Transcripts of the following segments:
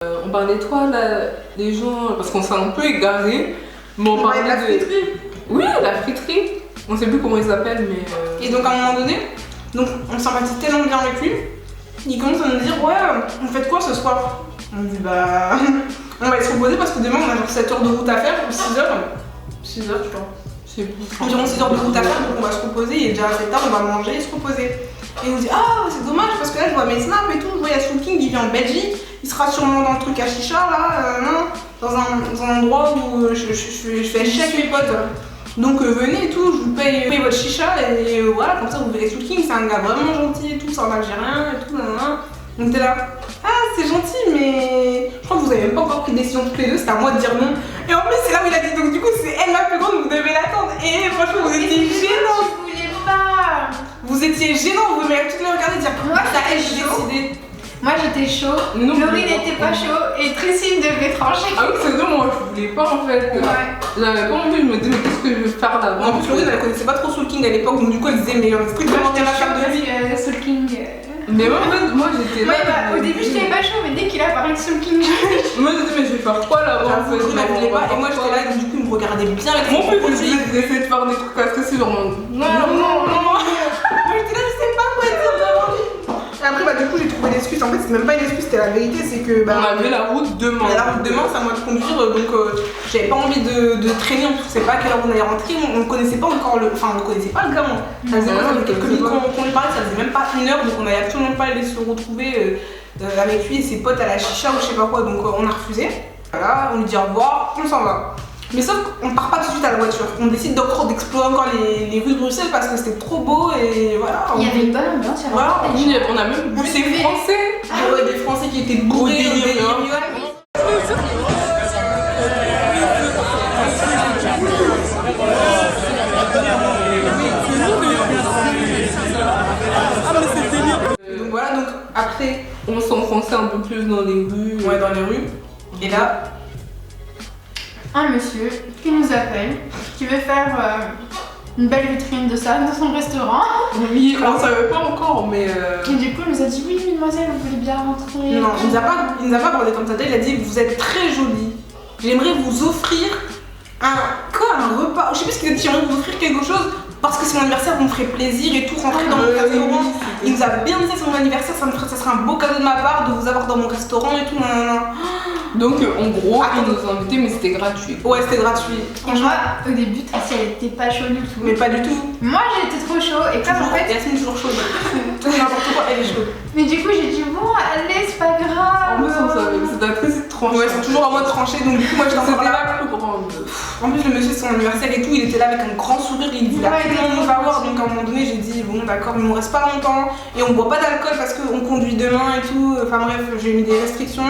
On parlait de toi là, les gens, parce qu'on s'est un peu égaré, mais on parlait de la friterie. Oui, la friterie. On sait plus comment ils s'appellent, mais. Et donc à un moment donné, donc on sympathise tellement bien avec lui, il commence à nous dire ouais, on fait quoi ce soir? On dit bah, on va se reposer parce que demain on a genre 7 heures de route à faire, ou 6 heures. 6 heures, je crois. Je sais plus. Environ 6 heures de route à faire, donc on va se reposer, il est déjà assez tard, on va manger et se reposer. Et il nous dit ah, c'est dommage parce que là je vois mes snaps et tout, je vois il y a Soul King, il vient en Belgique, il sera sûrement dans le truc à chicha là, dans un endroit où je fais chicha avec mes potes. Donc venez et tout, je vous paye votre chicha et voilà, comme ça vous verrez Soul King, c'est un gars vraiment gentil et tout, c'est un Algérien et tout, Donc t'es là, ah c'est gentil mais je crois que vous avez même pas encore pris de décision toutes les deux, c'est à moi de dire non. Et en plus c'est là où il a dit, donc du coup c'est elle la plus grande, vous devez l'attendre. Et franchement vous étiez gênants. Je voulais pas. Vous étiez gênants, vous m'avez toutes les regarder et dire Moi ça elle j'étais chaud. décidé. Moi j'étais chaud, Laurie n'était pas chaud et Tracy devait trancher. Ah oui, c'est deux, moi je voulais pas en fait. Ouais. J'avais pas envie, je me disais, mais qu'est-ce que je vais faire là? En plus Laurie elle connaissait pas trop Soul King à l'époque, donc du coup elle disait mais strictement rien à faire de lui. Soul King. Mais moi, en fait, moi j'étais là. Ouais, bah, au début j'étais pas chaud, mais dès qu'il a parlé de Soul King, Moi je me disais, mais je vais faire quoi là-bas en fait? Je la voulais pas et moi j'étais là, donc du coup il me regardait bien avec Mon son plus, produit. j'essayais de faire des trucs à stresser, genre. Non. Moi j'étais là, je sais pas quoi dire devant lui. Et après bah du coup j'ai trouvé l'excuse, en fait c'est même pas une excuse, c'était la vérité, c'est que bah. On avait la route demain. La route demain, c'est à moi de conduire, donc j'avais pas envie de traîner, on ne savait pas à quelle heure on allait rentrer, on connaissait pas encore le. Enfin on connaissait pas le gars, ça faisait quelques minutes qu'on lui parlait, ça faisait même pas une heure, donc on allait absolument pas aller se retrouver avec lui et ses potes à la chicha ou je sais pas quoi, donc on a refusé. Voilà, on lui dit au revoir, on s'en va. Mais sauf qu'on part pas tout de suite à la voiture, on décide d'explorer encore les rues de Bruxelles parce que c'était trop beau et voilà. il y avait une bonne ambiance, il y avait Voilà, des gens. On a même vu des Français. Ouais, des Français qui étaient bourrés, Au délire, donc voilà, donc après, On s'enfonçait un peu plus dans les rues. ouais, dans les rues, et là, Un monsieur qui nous appelle, qui veut faire une belle vitrine de ça dans son restaurant. Oui, on savait pas encore, mais. Et du coup, il nous a dit oui, mademoiselle, vous voulez bien rentrer. non, il nous a pas abordé comme ça, il a dit vous êtes très jolie, j'aimerais vous offrir un repas, je sais plus ce qu'il a dit, j'aimerais vous offrir quelque chose parce que c'est mon anniversaire, vous me ferez plaisir et tout, rentrer dans mon restaurant. Il nous a bien dit ça, c'est mon anniversaire, ça serait un beau cadeau de ma part de vous avoir dans mon restaurant et tout, Donc en gros, ils nous ont invités, mais c'était gratuit. Ouais, c'était gratuit. Et moi, au début, Tracy, elle était pas chaude du tout. Mais pas du tout. Moi, j'étais trop chaud. Et comme en fait. Yasmine toujours chaude. Tout n'importe quoi, elle est chaude. Mais du coup, j'ai dit bon, allez, c'est pas grave. En plus, on savait, c'était un très tranché. Ouais, c'est toujours à moi de trancher, donc du coup, moi j'étais encore C'était là. la plus grande. En plus, le monsieur, c'est son anniversaire et tout, il était là avec un grand sourire, il voulait absolument nous avoir. Donc à un moment donné, j'ai dit bon, d'accord, il nous reste pas longtemps et on boit pas d'alcool parce qu'on conduit demain et tout. Enfin bref, j'ai mis des restrictions.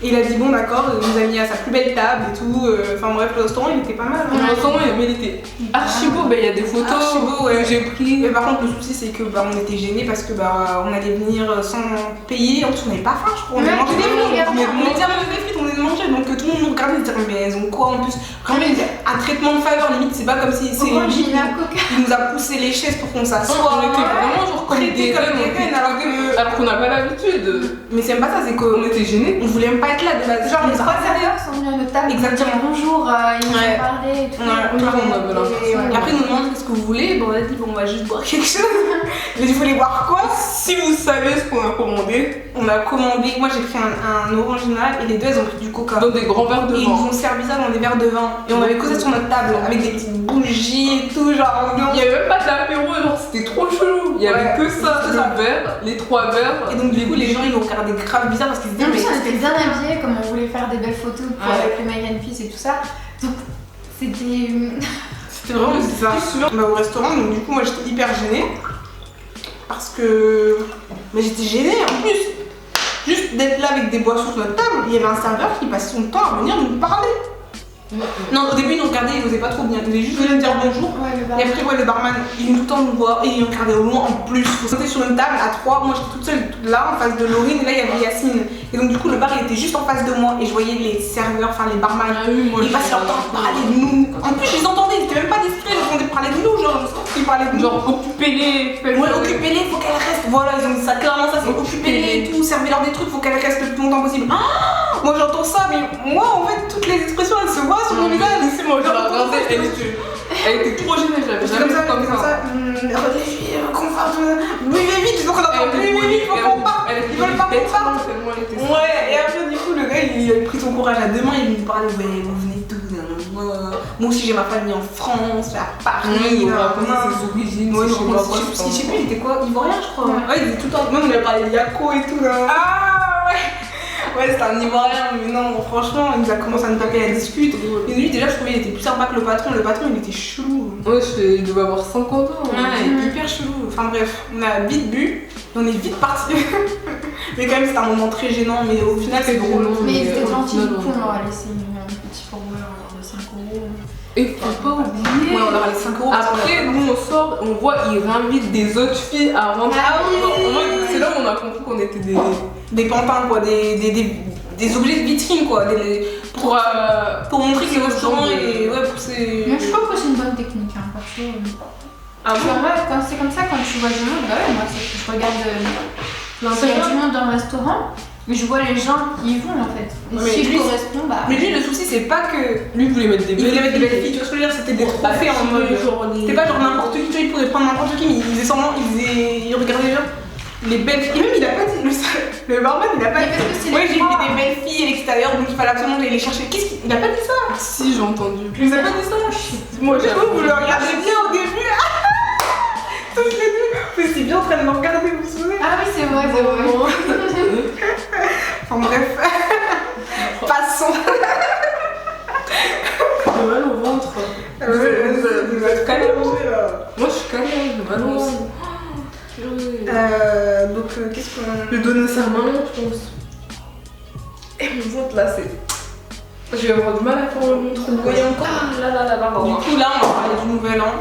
Et il a dit bon, d'accord, il nous a mis à sa plus belle table et tout. Enfin bref, le restaurant il était pas mal. Le restaurant, mais il était archi beau, il y a des photos Archi beau, ouais. que j'ai pris. Mais par contre, le souci, c'est que on était gênés parce que on allait venir sans payer. En plus, on n'avait pas faim, je crois. On Ouais, avait mangé des ouais, frites. On était à manger des frites, on venait de manger. Donc tout le monde nous regardait et se disait, mais elles ont quoi en plus? Vraiment, un traitement de faveur, limite, c'est pas comme si c'est. Pourquoi j'ai mis un coca? Il nous a poussé les chaises pour qu'on s'assoie. On était vraiment genre comme des reines, alors qu'on n'a pas l'habitude. Mais c'est même pas ça, c'est qu'on On était gênés. on voulait même pas être là de base. Genre, les on trois serveurs sont venus à notre table. Exactement. Ils disaient bonjour, ils nous Ouais. ont parlé et tout. on avait l'impression. Et après, ils nous demandent qu'est-ce que vous voulez. Bon, on a dit, bon, on va juste boire quelque chose. Mais il fallait boire quoi? Si vous savez ce qu'on a commandé, On a commandé, moi j'ai pris un original et les deux elles ont pris du coca. dans des grands verres de Et ils nous vin. ont servi ça dans des verres de vin. Et on avait causé sur notre table avec des petites bougies et tout, genre ambiance. Il n'y avait même pas d'apéro, genre c'était trop chelou. Il y avait Ouais, que ça, c'est le ça. verre, les trois verres. Et donc du coup les gens ils nous regardaient grave bizarre parce qu'ils se Et en disaient plus, mais on était bien habillés, comme on voulait faire des belles photos pour Ouais. avec le Megan Fils et tout ça. Donc, c'était. c'était vraiment bizarre. Au restaurant, donc du coup moi j'étais hyper gênée. Parce que. Mais j'étais gênée en plus. Juste d'être là avec des boissons sur notre table, il y avait un serveur qui passait son temps à venir nous parler. Non, au début il nous regardait, il osait pas trop bien. Il voulait juste venir nous dire bonjour. Ouais, le bar. Et après, le barman, il venait tout le temps nous voir et il nous regardait au loin en plus. On était sur une table à trois, moi j'étais toute seule là en face de Laurine et là il y avait Yasmine. Et donc du coup le bar il était juste en face de moi et je voyais les serveurs, enfin les barman, ils passaient leur temps à parler de nous. En plus je les entendais, ils étaient même pas discrets, ils entendaient parler de nous, genre je sens qu'ils parlaient de nous. Genre occupez-les. Ouais, occupez-les, faut qu'elles restent. Voilà, ils ont dit ça clairement, ça c'est occupez-les et tout, servez-leur des trucs, faut qu'elles restent le plus longtemps possible. Ah, moi ça, mais moi en fait toutes les expressions elles se voient sur mon visage. C'est moi, je la regardais, elle était trop gênée, j'avais J'étais jamais comme ça. Redéfie, conforte. Buvez vite, ils ont encore buvez vite, faut qu'on parte. Ils veulent pas qu'on parte. Ouais, et après du coup le gars il a pris son courage à deux mains, il me parlait, ouais, vous venez d'où? Moi aussi j'ai ma famille en France, à Paris. Il m'a raconté ses origines. Ouais, je sais plus, il était quoi? Ivoirien je crois. Ouais, il était tout le temps. Même on lui a parlé de Yako et tout là. Ah ouais. Ouais, c'était un Ivoirien, mais non, franchement, il nous a commencé à nous taper à discuter. Et lui, déjà, je trouvais qu'il était plus sympa que le patron. Le patron, il était chelou. Ouais, il devait avoir 50 ans. Ouais, hyper chelou. Enfin bref, on a vite bu, et on est vite parti. Mais quand même, c'était un moment très gênant, mais au final, c'est drôle. Mais ils étaient gentils, du coup, on leur a laissé un petit pourboire de 5 €. Et faut pas oublier. Ouais, on leur a laissé 5 €. Après, nous, on sort, on voit, ils réinvitent des autres filles à rentrer. Ah oui. C'est là où on a compris qu'on était des pantins, quoi, des objets de vitrine, quoi. Pour montrer que le restaurant est. Ouais, pour ses. Mais je trouve que c'est une bonne technique, hein, perso. Ah bon? En vrai, quand c'est comme ça, quand tu vois du monde, bah ouais, moi je regarde s'il y a du monde dans le restaurant, mais je vois les gens qui y vont en fait. Et Mais si je lui, correspond, bah. Mais lui, le souci, c'est pas que. Lui, il voulait mettre des Il voulait mettre des belles filles, tu vois ce que je veux dire? C'était des trophées en mode. C'était pas genre n'importe qui, tu vois, il pouvait prendre n'importe qui, mais il faisait semblant, il regardait bien. Les belles filles. Et même, il a pas dit. Le barman, il a pas Mais dit. parce que c'est Ouais, les j'ai vu trois. des belles filles à l'extérieur, donc il fallait absolument aller les chercher. Il a pas dit ça? Si, j'ai entendu. Il vous a pas dit ça? Moi, Du coup, vous le regardez bien au début. Toutes les deux. Vous étiez bien en train de me regarder, vous vous souvenez? Ah oui, c'est vrai, c'est vrai. Enfin bref. Passons. J'ai mal au ventre. Vous êtes calme à manger là. Moi, je suis calme, j'ai mal au ventre. Donc, qu'est-ce qu'on. Je vais donner ça à maman, je pense. Et mon ventre là, c'est. Je vais avoir du mal à faire le ventre. Vous voyez encore? Du coup, là, on va parler du nouvel an.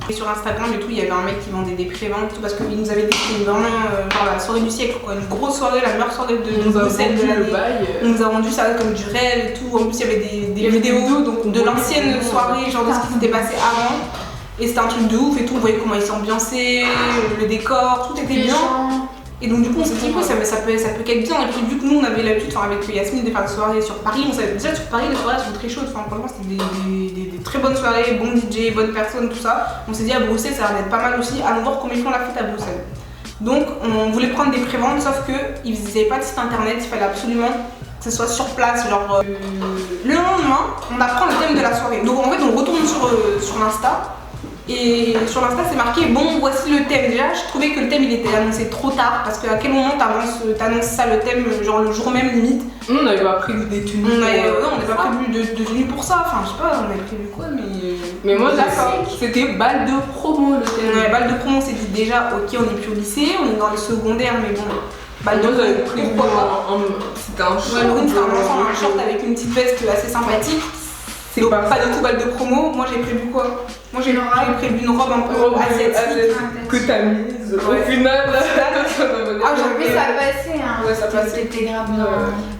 Et sur Instagram et tout, il y avait un mec qui vendait des préventes parce qu'il nous avait dit que c'était vraiment genre la soirée du siècle, quoi. Une grosse soirée, la meilleure soirée de Bruxelles de l'année. On nous a vendu ça comme du rêve et tout. En plus, il y avait des vidéos donc, de l'ancienne soirée, genre de ce qui s'était passé avant. Et c'était un truc de ouf et tout. On voyait comment ils s'ambiançaient, le décor, tout était bien. Et donc du coup on s'est dit que ça peut qu'être bien. Et puis vu que nous on avait l'habitude avec Yasmine de faire des soirées sur Paris, on savait déjà sur Paris les soirées sont très chaudes. Enfin pour moi c'était des très bonnes soirées, bons DJ, bonnes personnes, tout ça. On s'est dit à Bruxelles ça va être pas mal aussi, allons voir comment ils font la fête à Bruxelles. Donc on voulait prendre des préventes sauf que ils n'avaient pas de site internet, il fallait absolument que ce soit sur place. Genre, le lendemain on apprend le thème de la soirée. Donc en fait on retourne sur l'Insta. Et sur l'Insta c'est marqué bon voici le thème. Déjà je trouvais que le thème il était annoncé trop tard parce qu'à quel moment t'annonces ça le thème genre le jour même limite. On n'avait pas prévu des tenues. On n'avait pas prévu de tenue pour ça, enfin je sais pas, on avait prévu quoi mais moi c'était balle de promo le thème. Ouais, balle de promo on s'est dit déjà ok on est plus au lycée, on est dans le secondaire mais bon. Balle de promo pourquoi c'était un short. Ouais, c'était un short avec une petite veste assez sympathique. C'est pas du tout balle de promo, moi j'ai prévu quoi? Moi j'ai prévu une robe un peu asiatique que t'as mise au final. Ah j'avais ça passait hein. Ouais ça passait. C'était grave.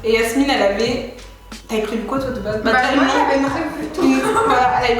Et Yasmine elle avait. T'avais prévu quoi toi de base? Moi j'avais prévu tout. Voilà, elle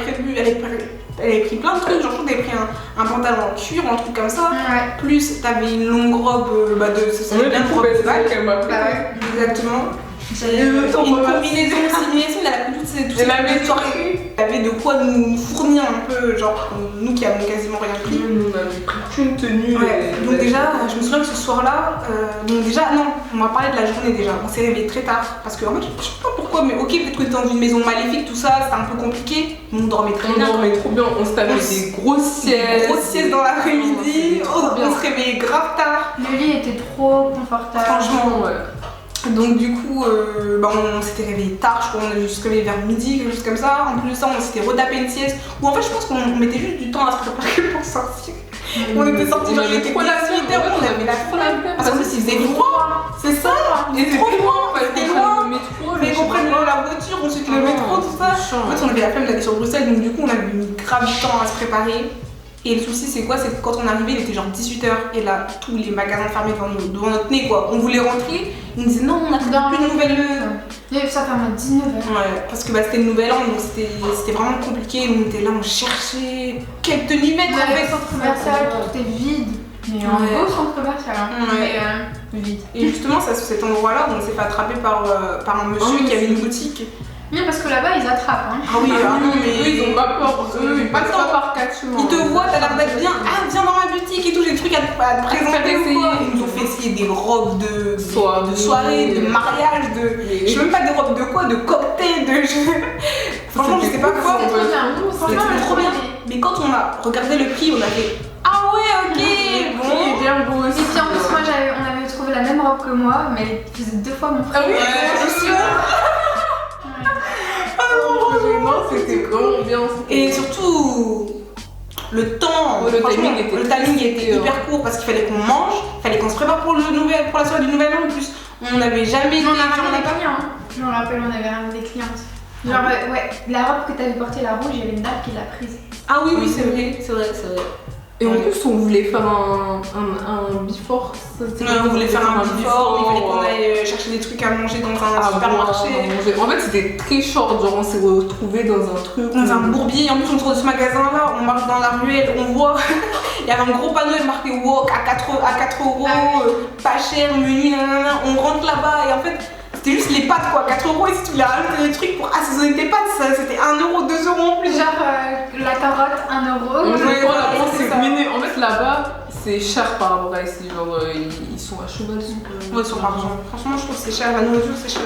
avait pris plein de trucs, genre je crois que t'avais pris un pantalon en cuir ou un truc comme ça. Ouais. Plus t'avais une longue robe ça bien une robe de balle. Exactement. Une combinaison aussi, Yasmine elle a pris toutes ces soirées. Elle avait de quoi nous fournir un peu, genre nous qui avons quasiment rien pris. On avait pris qu'une tenue. Ouais. Donc déjà, je me souviens que ce soir-là, donc déjà, non, on va parler de la journée déjà. On s'est réveillé très tard parce que en fait, je sais pas pourquoi, mais ok, peut-être que t'es dans une maison maléfique, tout ça, c'était un peu compliqué, mais on dormait très bien. On dormait trop bien, on se tapait des grosses siestes. Des grosses siestes dans l'après-midi, on se réveillait grave tard. Le lit était trop confortable. Franchement, ouais. Donc du coup, on s'était réveillé tard, je crois qu'on a juste réveillé vers midi, quelque chose comme ça. En plus de ça, on s'était retapé une sieste. Ou en fait, je pense qu'on mettait juste du temps à se préparer pour sortir. On était sortis, genre il était 18h, on avait la flemme. Parce que il faisait froid, c'est ça. Il était trop loin, c'était loin. Mais qu'on prenne la voiture, ensuite le métro, tout ça. En fait, on avait la flemme d'aller sur Bruxelles, donc du coup, on avait mis grave du temps à se préparer. Et le souci c'est quoi? C'est que quand on arrivait il était genre 18h et là tous les magasins fermés devant notre nez quoi. On voulait rentrer, ils nous disaient non on a plus de nouvelles. Ça ferme à 19h. Ouais, parce que c'était le nouvel an donc c'était vraiment compliqué. On était là, on cherchait quelle tenue mettre avec centre commercial, tout était vide. Mais un beau centre commercial. Hein. Ouais. vide. Et justement, c'est à cet endroit-là où on s'est fait attraper par un monsieur qui avait une boutique. Non, parce que là-bas, ils attrapent. Hein. Ah oui, non, mais eux, ils ont pas peur. Eux, pas le temps. par quatre chemins. Ils te voient, t'as l'air d'être bien. Ah, viens dans ma boutique et tout, j'ai des trucs à te présenter ou quoi. Ils nous ont fait essayer des robes de soirée, de mariage, je sais même pas des robes de quoi, de cocktail, Franchement, je sais pas quoi. C'était trop bien. Franchement, C'était trop bien. Mais quand on a regardé le prix, on a fait ah ouais, ok, bon. Il est bien beau aussi. Et puis en plus, moi, on avait trouvé la même robe que moi, mais elle faisait 2 fois mon prix. Ah oui, c'est sûr. Non, c'était vraiment bien. Et surtout, le temps, le timing était hyper court parce qu'il fallait qu'on mange, il fallait qu'on se prépare pour la soirée du nouvel an en plus. On n'avait jamais On a ramené des clients. Je me rappelle, on avait ramené des clientes. Genre, ouais, la robe que t'avais portée, la rouge, il y avait une dame qui l'a prise. Ah oui, c'est vrai. Et en plus, on voulait faire un before. On voulait faire un before, il fallait qu'on aille chercher des trucs à manger dans un supermarché. En fait, c'était très short, genre on s'est retrouvés dans un truc. Dans un bourbier, en plus on sort de ce magasin-là, on marche dans la ruelle, on voit, il y avait un gros panneau marqué Wok à 4 €, pas cher, menu, nanana. On rentre là-bas et en fait, c'était juste les pâtes quoi, 4 € et si tu voulais rajouter des trucs pour assaisonner tes pâtes, c'était 1 €, 2 € en plus. Genre la carotte, 1 €. En fait, là-bas, c'est cher par rapport à ici. Genre, ils sont à cheval. Ouais, sur l'argent. Franchement, je trouve que c'est cher, la nourriture c'est cher.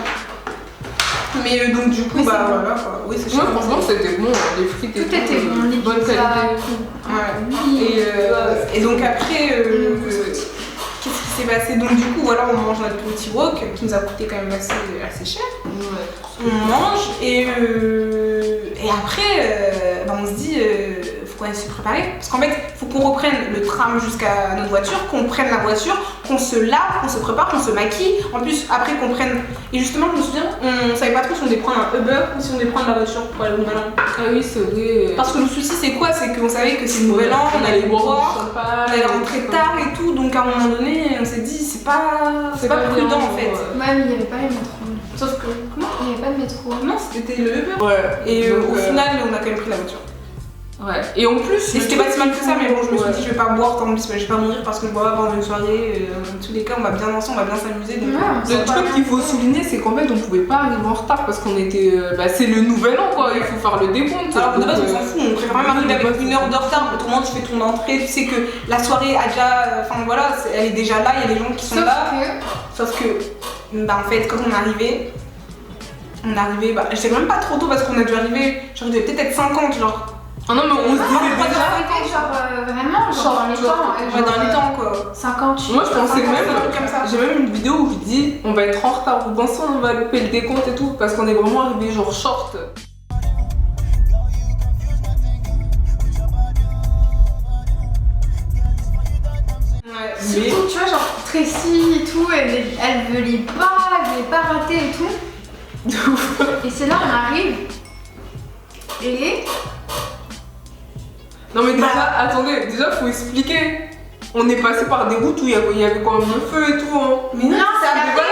Mais donc, du coup, bah voilà quoi. Oui, c'est cher. Ouais, franchement, c'était bon, les frites et tout. Tout était bon, les bonne pizzas. qualité. Ouais. Et donc, après. Qu'est-ce qui s'est passé? Donc du coup voilà, on mange notre petit wok qui nous a coûté quand même assez cher. Ouais. On mange et après on se dit faut qu'on aille se préparer parce qu'en fait faut qu'on reprenne le tram jusqu'à notre voiture, qu'on prenne la voiture, qu'on se lave, qu'on se prépare, qu'on se maquille. En plus après qu'on prenne et justement je me souviens on savait pas trop si on devait prendre un Uber ou si on devait prendre la voiture pour aller au Nouvel An. Ah oui c'est vrai. Parce que le souci c'est quoi? C'est qu'on savait que c'est le Nouvel An, on allait boire, on allait rentrer tard et tout, donc à un moment donné on s'est dit c'est pas prudent en fait. Ouais mais il n'y avait pas les métros. Sauf que comment? Il n'y avait pas de métro. Non c'était le Uber. Ouais. Et au final on a quand même pris la voiture. Ouais. Et en plus, c'était pas si mal que ça, mais bon, je me suis dit, je vais pas boire tant pis, je vais pas mourir parce que je bois pendant une soirée. Dans tous les cas, on va bien danser, on va bien s'amuser. Donc, le truc qu'il faut souligner, c'est qu'en fait, on pouvait pas arriver en retard parce qu'on était. C'est le nouvel an, quoi, il faut faire le décompte. Alors, de base, on s'en fout, on préfère même arriver avec 1 heure de retard, mais autrement, tu fais ton entrée, tu sais que la soirée a déjà. Enfin voilà, elle est déjà là, il y a des gens qui sont là. Sauf que, bah, en fait, quand on est arrivé, je sais même pas trop tôt parce qu'on a dû arriver, genre, il devait peut-être être 50, genre. Ah non, mais on se disait déjà. Vraiment, genre dans les temps. Ouais, dans les temps quoi. 50. Moi je pensais même, comme ça. j'ai même une vidéo où je dis on va être en retard, vous pensez on va louper le décompte et tout, parce qu'on est vraiment arrivé genre short. Ouais, surtout, tu vois, genre Tracy et tout, elle veut pas rater et tout. Et c'est là on arrive. Et non mais déjà, attendez, faut expliquer. On est passé par des routes où il y avait quand même le feu et tout. Hein. Mais non, c'est après.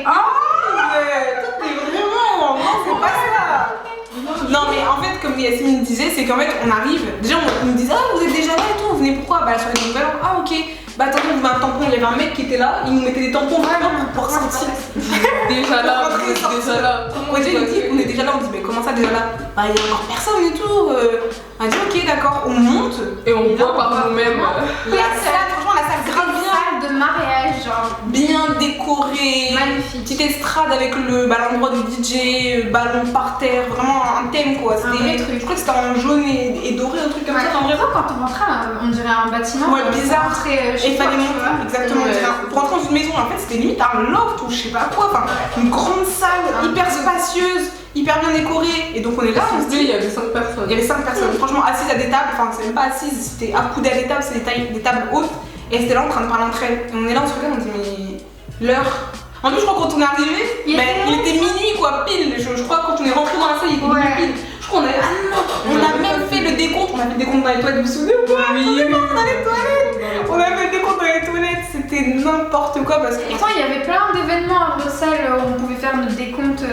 Ah mais toi t'es vraiment. Non, c'est pas ça. Non mais en fait comme Yasmine disait, c'est qu'en fait on arrive, déjà on nous disait ah vous êtes déjà là et tout, vous venez pourquoi? Bah la soirée du Nouvel An, ah ok. Bah attendez, on vous met un tampon, il y avait un mec qui était là, il nous mettait des tampons pour sortir. Déjà là, On est déjà là, on dit mais comment ça déjà là? Bah il y a encore personne et tout. On a dit ok d'accord, on monte et on voit par nous-mêmes la salle, franchement la salle grave bien. Salle de mariage, genre bien décorée, magnifique. Petite estrade avec l'endroit du DJ, ballon par terre, vraiment un thème quoi. Je crois que c'était en jaune et doré, un truc comme ça. En vrai, quand on rentrait, on dirait un bâtiment. Ouais, bizarre. Et il fallait monter. Exactement. Pour rentrer dans une maison, en fait, c'était limite un loft ou je sais pas quoi. Enfin, une grande salle, hyper spacieuse, hyper bien décorée. Et donc on est là, on se dit. Il y avait 5 personnes. Il y avait 5 personnes, franchement assises à des tables. Enfin, c'est même pas assises, c'était accoudées à des tables, c'est des tables hautes. Et elles étaient là en train de parler entre elles. Et on est là, on se regarde, on dit mais l'heure. En plus, je crois quand on est arrivé, il était minuit quoi, pile. Je crois quand on est rentré dans la salle, il était minuit pile. Je crois qu'on avait. Ah non, on a même fait le décompte. On a fait le décompte dans les toilettes, vous vous souvenez ou pas? Oui, dans les toilettes. On a fait le décompte dans les toilettes, c'était n'importe quoi parce que. Pourtant, il y avait plein d'événements à Bruxelles où on pouvait faire notre décompte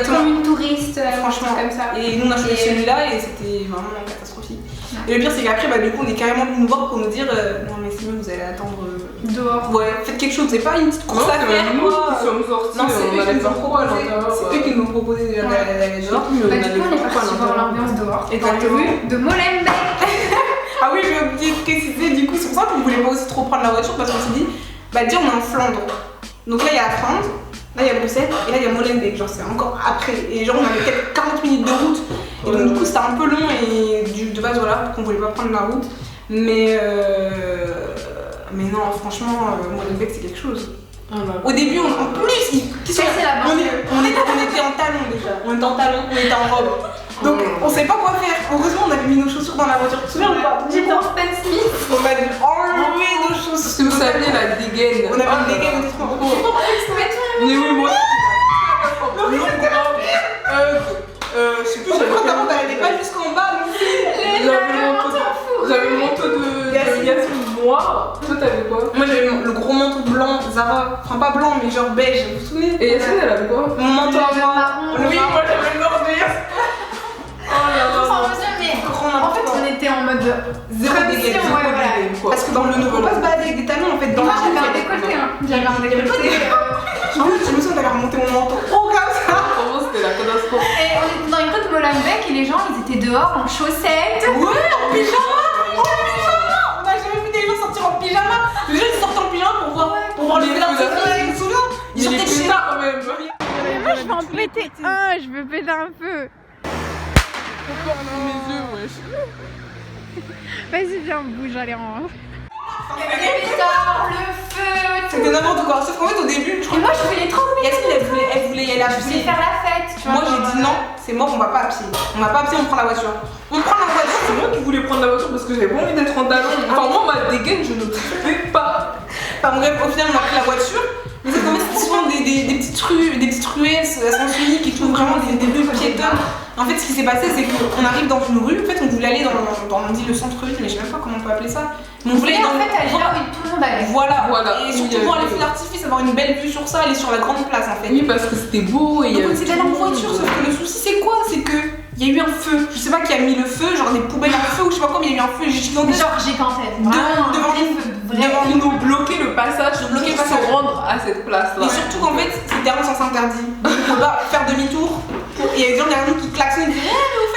comme une touriste, franchement, comme ça. Et nous on a choisi celui-là et c'était vraiment catastrophique. Et le pire c'est qu'après, du coup, on est carrément venu nous voir pour nous dire non mais c'est mieux, vous allez attendre Dehors. Ouais, faites quelque chose, c'est pas une petite course à faire nous quoi. qui sommes sortis, Non, c'est on eux qui allait nous ont faire quoi à proposé. l'intérieur. C'est eux qui nous ont proposé d'aller dehors. Bah, du coup, on est parti voir l'ambiance dehors. Et Dans les exactement. rues de Molenbeek. Ah oui, j'ai oublié de préciser, du coup, c'est pour ça qu'on voulait pas aussi trop prendre la voiture parce qu'on s'est dit, bah, on est en Flandre. Donc là, il y a la Flandre, là, il y a Bruxelles, et là, il y a Molenbeek, genre, c'est encore après. Et genre, on avait peut-être 40 minutes de route. Et donc, du coup, c'était un peu long, et de base, voilà, qu'on voulait pas prendre la route. Mais non, franchement, Molenbeek, c'est quelque chose. Au début, en plus, C'est la banlieue. on était en talons déjà. On était en talons, on était en robe. Donc, on savait pas quoi faire. Heureusement, on avait mis nos chaussures dans la voiture. Tu te souviens ou pas? J'étais en Stan Smith. On a dû enlever nos chaussures. Si vous saviez la dégaine. On avait une dégaine, on était trop beau. Mais oui, moi. Je sais plus, j'avais pas elle pas jusqu'en bas. J'avais le manteau de Yasmine noir. Toi, t'avais quoi? Moi, j'avais le gros manteau blanc, Zara. Enfin, pas blanc, mais genre beige. Vous vous souvenez? Et Yasmine, elle avait quoi? Mon manteau Le marron. Oui, moi, j'avais le noir de Yasmine. En fait, on était en mode Zéro dégaine, tradition, ouais, voilà. quoi. Parce que dans le ne faut pas se balader avec des talons en fait. Dans Moi, la j'avais un ville, décolleté, hein. J'avais un décolleté. je me souviens d'aller remonter mon manteau. Oh, comme ça. Vraiment, c'était la catastrophe. Et on était dans les rues de Molenbeek et les gens, ils étaient dehors en chaussettes. Ouais, en pyjama. En pyjama. On a jamais vu des gens sortir en pyjama. Les gens ils sortent en pyjama pour voir les feux d'artifice. Tu te souviens? Ils Il sortaient de est chez plus tard quand même. Moi, je vais en péter un, je veux péter un feu. Mes yeux, wesh. Vas-y, viens, bouge, allez, en haut. Le pétard, le feu, tout. C'était n'importe quoi. Sauf qu'en fait, au début, je Et crois moi, je voulais trop venir. Yasmine, elle voulait y aller à Je voulais pied. faire la fête, tu vois. Moi, j'ai dit non, c'est mort, on va pas à pied. On va pas à pied, on prend la voiture. On prend la voiture. C'est moi qui voulais prendre la voiture parce que j'avais pas envie d'être en talon. Enfin, moi, ma dégaine, je ne pouvais pas. Enfin bref, au final, on a pris la voiture. Mais c'est quand même souvent des petites rues, des petites ruelles, à sens unique et tout, vraiment des rues piétonnes. En fait, ce qui s'est passé, c'est qu'on arrive dans une rue. En fait, on voulait aller on dit le centre-ville, mais je sais même pas comment on peut appeler ça. Mais on voulait Et aller dans en fait, elle est là où tout le monde allait. Voilà. Voilà. Et surtout voir les feux d'artifice, avoir une belle vue sur ça, aller sur la grande place en fait. Oui, parce que c'était beau et il y Donc on avait. s'est allé en voiture, sauf que le souci c'est quoi? C'est que il y a eu un feu. Je sais pas qui a mis le feu, genre des poubelles en feu ou je sais pas quoi, mais il y a eu un feu gigantesque. Genre gigantesque. Devant Ils nous bloquaient le passage, Ils bloquaient le pour passage. se rendre à cette place-là. Et surtout qu'en fait, c'est derrière un sens interdit. Donc on doit faire demi-tour. Et il y a des gens derrière nous qui klaxonnent et disent: Eh, mais au